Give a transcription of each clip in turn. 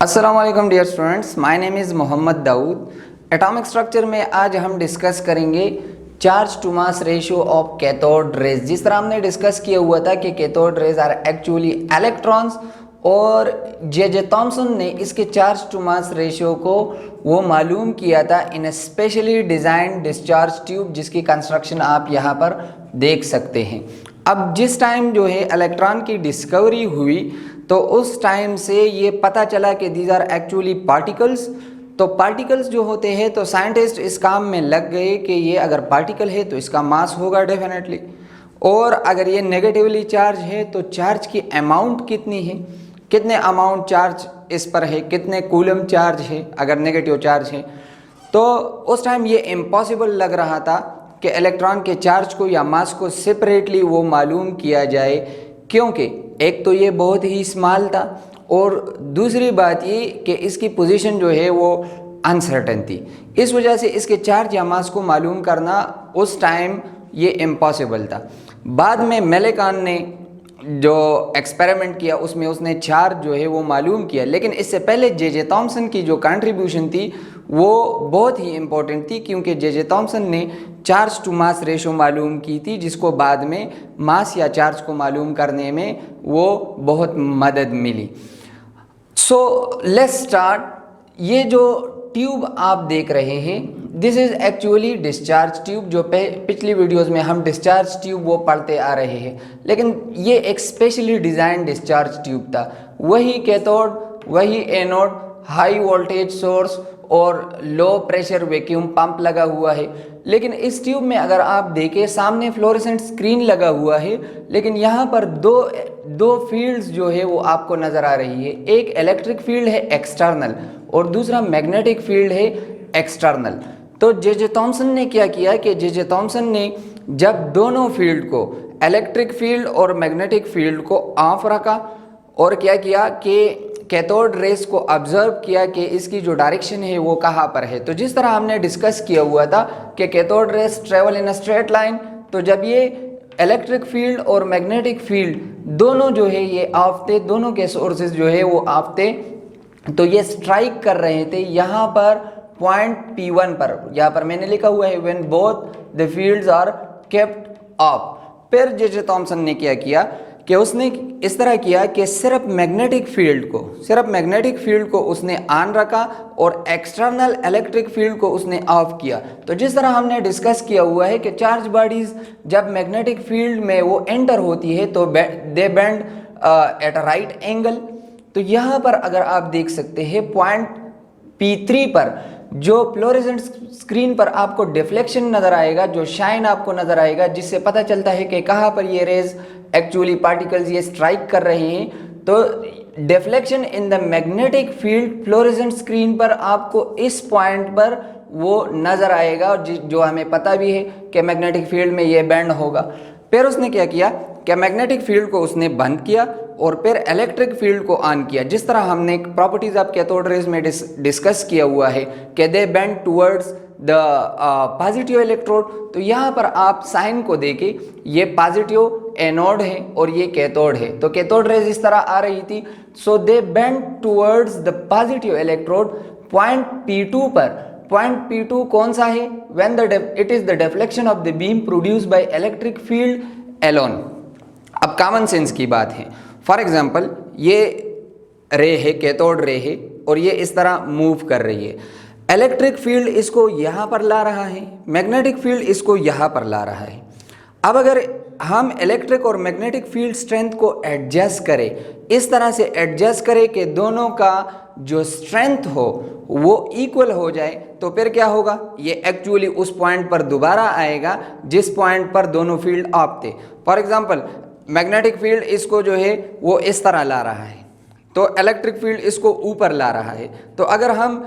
अस्सलाम वालेकुम dear students, my name is Mohammad Dawood. Atomic structure में आज हम डिस्कस करेंगे charge to mass ratio of cathode rays. जिस तरह हमने डिस्कस किया हुआ था कि cathode rays are actually electrons और जे थॉमसन ने इसके चार्ज टू मास रेशियो को वो मालूम किया था इन ए स्पेशली डिज़ाइन डिस्चार्ज ट्यूब, जिसकी कंस्ट्रक्शन आप यहाँ पर देख सकते हैं। अब जिस टाइम जो है इलेक्ट्रॉन की डिस्कवरी हुई तो उस टाइम से ये पता चला कि दीज आर एक्चुअली पार्टिकल्स। तो पार्टिकल्स जो होते हैं तो साइंटिस्ट इस काम में लग गए कि ये अगर पार्टिकल है तो इसका मास होगा डेफिनेटली, और अगर ये नेगेटिवली चार्ज है तो चार्ज की अमाउंट कितनी है, कितने अमाउंट चार्ज इस पर है, कितने कूलम चार्ज है अगर नेगेटिव चार्ज है। तो उस टाइम ये इम्पॉसिबल लग रहा था कि इलेक्ट्रॉन के चार्ज को या मास को सेपरेटली वो मालूम किया जाए, क्योंकि एक तो ये बहुत ही स्मॉल था और दूसरी बात ये कि इसकी पोजीशन जो है वो अनसर्टेन थी। इस वजह से इसके चार्ज या मास को मालूम करना उस टाइम ये इम्पॉसिबल था। बाद में मेलेकान ने जो एक्सपेरिमेंट किया उसमें उसने चार्ज जो है वो मालूम किया, लेकिन इससे पहले जे थॉमसन की जो कंट्रीब्यूशन थी वो बहुत ही इम्पोर्टेंट थी, क्योंकि जे थॉमसन ने चार्ज टू मास रेशो मालूम की थी, जिसको बाद में मास या चार्ज को मालूम करने में वो बहुत मदद मिली। So let's start. ये जो ट्यूब आप देख रहे हैं this is actually discharge tube. जो पिछली वीडियोस में हम डिस्चार्ज ट्यूब वो पढ़ते आ रहे हैं, लेकिन ये एक स्पेशली डिज़ाइन डिस्चार्ज ट्यूब था। वही कैथोड, वही एनोड, हाई वोल्टेज सोर्स और लो प्रेशर वैक्यूम पंप लगा हुआ है। लेकिन इस ट्यूब में अगर आप देखें सामने फ्लोरेसेंट स्क्रीन लगा हुआ है, लेकिन यहाँ पर दो फील्ड्स जो है वो आपको नज़र आ रही है। एक इलेक्ट्रिक फील्ड है एक्सटर्नल और दूसरा मैग्नेटिक फील्ड है एक्सटर्नल। तो जे थॉमसन ने क्या किया कि जे थॉमसन ने जब दोनों फील्ड को, इलेक्ट्रिक फील्ड और मैग्नेटिक फील्ड को ऑफ रखा और क्या किया कि कैथोड रेस को ऑब्जर्व किया कि इसकी जो डायरेक्शन है वो कहाँ पर है। तो जिस तरह हमने डिस्कस किया हुआ था कि cathode rays travel in a straight line, तो जब ये इलेक्ट्रिक फील्ड और मैग्नेटिक फील्ड दोनों जो है ये ऑफ थे, दोनों के सोर्सेज जो है वो ऑफ थे, तो ये स्ट्राइक कर रहे थे यहाँ पर पॉइंट P1 पर। यहाँ पर मैंने लिखा हुआ है when both the fields are kept off. फिर जे थॉमसन ने क्या किया कि उसने इस तरह किया कि सिर्फ मैग्नेटिक फील्ड को उसने ऑन रखा और एक्सटर्नल इलेक्ट्रिक फील्ड को उसने ऑफ किया। तो जिस तरह हमने डिस्कस किया हुआ है कि चार्ज बॉडीज जब मैग्नेटिक फील्ड में वो एंटर होती है तो they bend at a right angle. तो यहाँ पर अगर आप देख सकते हैं पॉइंट P3 पर जो फ्लोरेसेंट स्क्रीन पर आपको डिफ्लेक्शन नज़र आएगा, जो शाइन आपको नज़र आएगा, जिससे पता चलता है कि कहाँ पर ये रेज एक्चुअली पार्टिकल्स ये स्ट्राइक कर रहे हैं। तो deflection in the magnetic field fluorescent screen पर आपको इस पॉइंट पर वो नज़र आएगा, और जो हमें पता भी है कि मैग्नेटिक फील्ड में ये बेंड होगा। फिर उसने क्या किया कि मैग्नेटिक फील्ड को उसने बंद किया और फिर इलेक्ट्रिक फील्ड को ऑन किया। जिस तरह हमने प्रॉपर्टीज ऑफ कैथोड रेज में डिस्कस किया हुआ है कि they bend towards the positive electrode. तो यहाँ पर आप साइन को देखें, ये पॉजिटिव एनोड है और ये कैथोड है। तो कैथोड रेज इस तरह आ रही थी, so they bend towards the positive electrode point P2 पर। पॉइंट P2 कौन सा है? When it is the deflection of the beam produced by electric field alone. अब कॉमन सेंस की बात है, फॉर एग्जाम्पल ये रे है, कैथोड रे है, और ये इस तरह मूव कर रही है। इलेक्ट्रिक फील्ड इसको यहाँ पर ला रहा है, मैग्नेटिक फील्ड इसको यहाँ पर ला रहा है। अब अगर हम इलेक्ट्रिक और मैग्नेटिक फील्ड स्ट्रेंथ को एडजस्ट करें, इस तरह से एडजस्ट करें कि दोनों का जो स्ट्रेंथ हो वो इक्वल हो जाए, तो फिर क्या होगा, ये एक्चुअली उस पॉइंट पर दोबारा आएगा जिस पॉइंट पर दोनों फील्ड ऑफ थे। फॉर एग्जाम्पल मैग्नेटिक फील्ड इसको जो है वो इस तरह ला रहा है, तो इलेक्ट्रिक फील्ड इसको ऊपर ला रहा है। तो अगर हम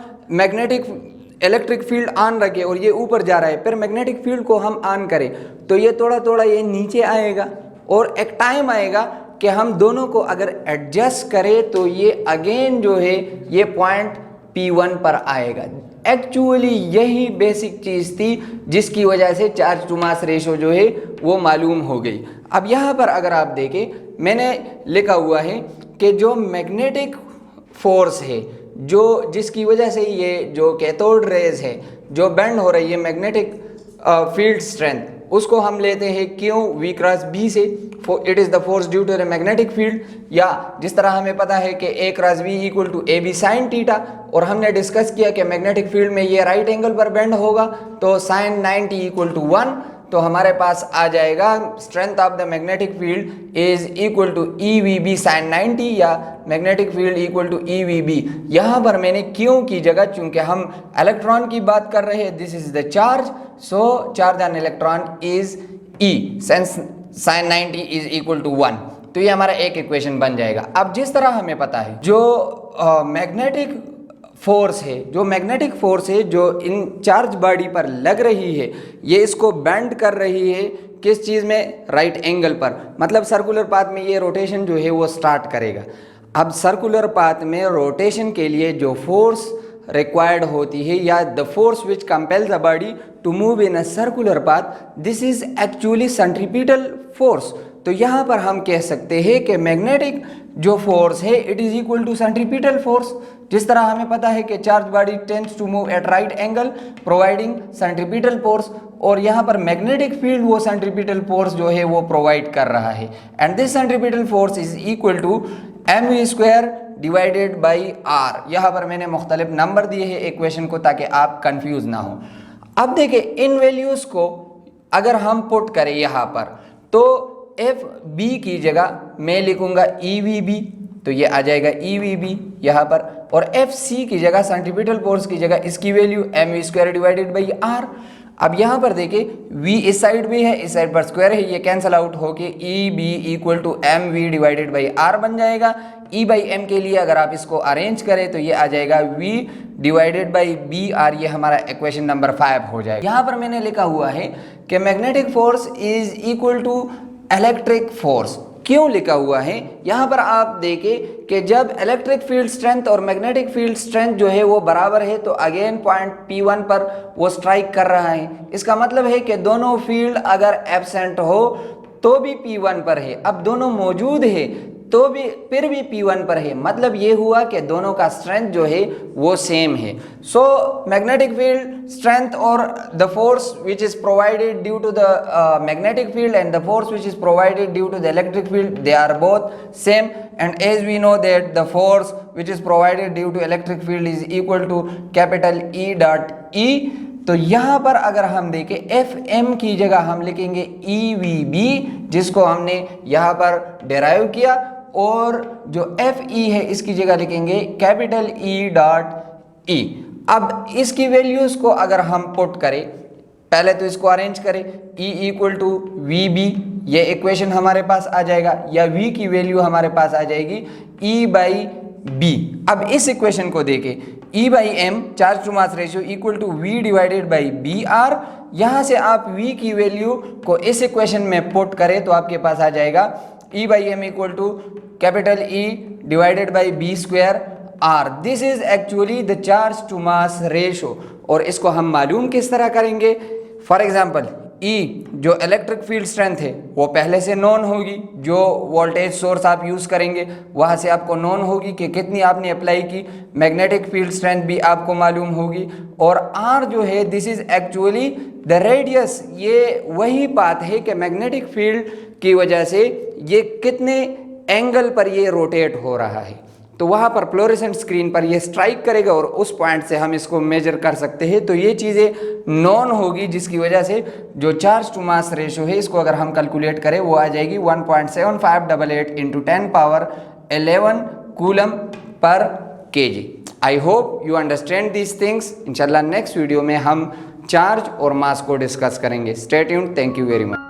इलेक्ट्रिक फील्ड ऑन रखें और ये ऊपर जा रहा है, फिर मैग्नेटिक फील्ड को हम ऑन करें तो ये थोड़ा थोड़ा ये नीचे आएगा, और एक टाइम आएगा कि हम दोनों को अगर एडजस्ट करें तो ये अगेन जो है ये पॉइंट P1 पर आएगा। एक्चुअली यही बेसिक चीज़ थी जिसकी वजह से चार्ज टू मास रेशो जो है वो मालूम हो गई। अब यहाँ पर अगर आप देखें मैंने लिखा हुआ है कि जो मैग्नेटिक फोर्स है जिसकी वजह से ये जो कैथोड रेज है जो बेंड हो रही है मैग्नेटिक फील्ड स्ट्रेंथ, उसको हम लेते हैं क्यों V क्रॉस B से, it is the force due to the magnetic field. या जिस तरह हमें पता है कि A cross B equal to AB sine theta, और हमने डिस्कस किया कि मैग्नेटिक फील्ड में ये राइट एंगल पर बेंड होगा, तो साइन 90 इक्वल टू 1, तो हमारे पास आ जाएगा strength of the magnetic field is equal to EVB sine 90, या magnetic field equal to EVB। यहाँ पर मैंने क्यों की जगह, चूंकि हम इलेक्ट्रॉन की बात कर रहे हैं, this is the charge, so charge on electron is E, since sine 90 is equal to 1, तो ये हमारा एक इक्वेशन बन जाएगा। अब जिस तरह हमें पता है जो मैग्नेटिक फोर्स है जो इन चार्ज बॉडी पर लग रही है, ये इसको बेंड कर रही है किस चीज़ में, राइट एंगल पर, मतलब सर्कुलर पाथ में ये रोटेशन जो है वो स्टार्ट करेगा। अब सर्कुलर पाथ में रोटेशन के लिए जो फोर्स रिक्वायर्ड होती है, या the force which compels the body to move in a circular path, this is actually centripetal force. तो यहाँ पर हम कह सकते हैं कि मैग्नेटिक जो फोर्स है it is equal to centripetal force. जिस तरह हमें पता है कि charge body tends to move at right angle providing centripetal force, और यहाँ पर मैग्नेटिक फील्ड वो सेंट्रीपिटल फोर्स जो है वो प्रोवाइड कर रहा है, and this centripetal force is equal to mv² divided by r। यहाँ पर मैंने मुख्तलिफ नंबर दिए हैं इक्वेशन को ताकि आप कंफ्यूज ना हो। अब देखिए इन वैल्यूज़ को अगर हम पुट करें यहाँ पर, तो FB की जगह मैं लिखूंगा EVB, तो ये आ जाएगा EVB यहाँ पर, और FC की जगह सेंट्रीपिटल फोर्स की जगह इसकी value mv² divided by r। अब यहाँ पर देखिए V इस साइड भी है, इस साइड पर स्क्वायर है, ये कैंसिल आउट होके EB equal to mv divided by r बन जाएगा। E बाई m के लिए अगर आप इसको अरेंज करें तो ये आ जाएगा V डिवाइडेड बाई BR, ये हमारा इक्वेशन नंबर 5 हो जाएगा। यहाँ पर मैंने लिखा हुआ है कि magnetic force is equal to electric force. क्यों लिखा हुआ है, यहाँ पर आप देखें कि जब इलेक्ट्रिक फील्ड स्ट्रेंथ और मैग्नेटिक फील्ड स्ट्रेंथ जो है वो बराबर है, तो अगेन पॉइंट P1 पर वो स्ट्राइक कर रहा है। इसका मतलब है कि दोनों फील्ड अगर एब्सेंट हो तो भी P1 पर है, अब दोनों मौजूद है तो भी फिर भी P1 पर है, मतलब ये हुआ कि दोनों का स्ट्रेंथ जो है वो सेम है। सो मैग्नेटिक फील्ड स्ट्रेंथ और the force which is provided due to the magnetic field and the force which is provided due to the electric field, they are both same, and as we know that the force which is provided due to electric field is equal to capital E dot E। तो यहाँ पर अगर हम देखें FM की जगह हम लिखेंगे EVB, जिसको हमने यहाँ पर डेराइव किया, और जो FE है इसकी जगह लिखेंगे कैपिटल E डॉट E। अब इसकी वैल्यूज को अगर हम पुट करें, पहले तो इसको अरेंज करें, E इक्वल टू VB, ये इक्वेशन हमारे पास आ जाएगा, या V की वैल्यू हमारे पास आ जाएगी E बाई B। अब इस इक्वेशन को देखें, E by M charge to mass ratio equal to V divided by BR। यहाँ से आप V की वैल्यू को इस इक्वेशन में पुट करें तो आपके पास आ जाएगा E by M equal to capital E divided by B² R। This is actually the charge to mass ratio, और इसको हम मालूम किस तरह करेंगे। फॉर एग्जांपल E जो इलेक्ट्रिक फील्ड स्ट्रेंथ है वो पहले से नोन होगी, जो वोल्टेज सोर्स आप यूज़ करेंगे वहाँ से आपको नोन होगी कि कितनी आपने अप्लाई की, मैग्नेटिक फील्ड स्ट्रेंथ भी आपको मालूम होगी, और R जो है this is actually the radius, ये वही बात है कि मैग्नेटिक फील्ड की वजह से ये कितने एंगल पर ये रोटेट हो रहा है, तो वहाँ पर फ्लोरेसेंट स्क्रीन पर ये स्ट्राइक करेगा और उस पॉइंट से हम इसको मेजर कर सकते हैं। तो ये चीज़ें नॉन होगी, जिसकी वजह से जो चार्ज टू मास रेशियो है इसको अगर हम कैलकुलेट करें वो आ जाएगी 1.7588 into 10 power 11 coulomb per kg। I hope you understand these things. इंशाल्लाह नेक्स्ट वीडियो में हम चार्ज और मास को डिस्कस करेंगे। Stay tuned, thank you very much.